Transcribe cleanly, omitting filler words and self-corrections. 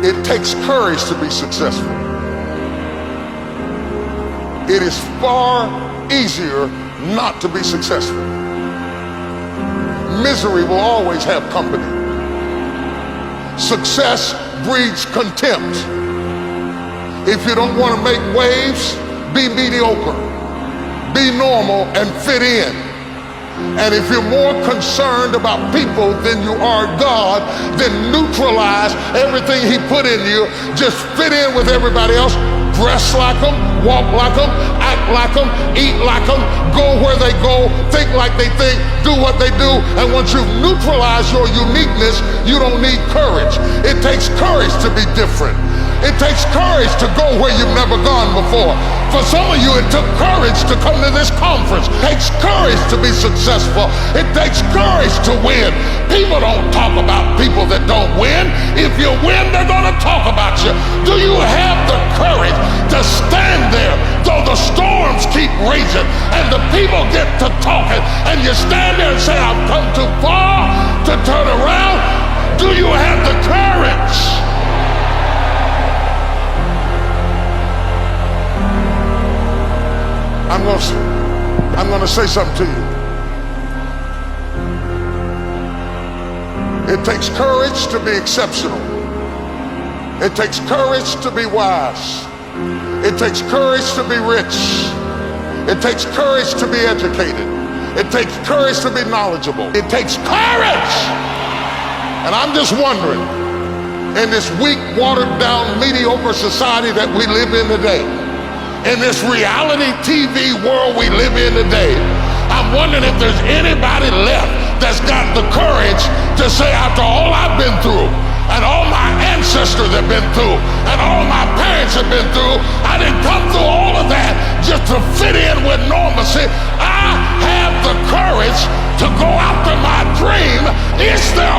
It takes courage to be successful. It is far easier not to be successful. Misery will always have company. Success breeds contempt. If you don't want to make waves, be mediocre. Be normal and fit in. And if you're more concerned about people than you are God, then neutralize everything he put in you. Just fit in with everybody else. Dress like them, walk like them, act like them, eat like them, go where they go, think like they think, do what they do. And once you've neutralized your uniqueness, you don't need courage. It takes courage to be different. It takes courage to go where you've never gone before. For some of you, it took courage to come to this conference. It takes courage to be successful. It takes courage to win. People don't talk about people that don't win. If you win, they're going to talk about you. Do you have the courage to stand there though the storms keep raging and the people get to talking and you stand there and say, I've come too far to turn around? Do you have the courage? I'm going to say something to you. It takes courage to be exceptional. It takes courage to be wise. It takes courage to be rich. It takes courage to be educated. It takes courage to be knowledgeable. It takes courage. And I'm just wondering, in this weak, watered down, mediocre society that we live in today, in this reality TV world we live in today, I'm wondering if there's anybody left that's got the courage to say, after all I've been through and all my ancestors have been through and all my parents have been through, I didn't come through all of that just to fit in with normalcy. I have the courage to go after my dream. Is there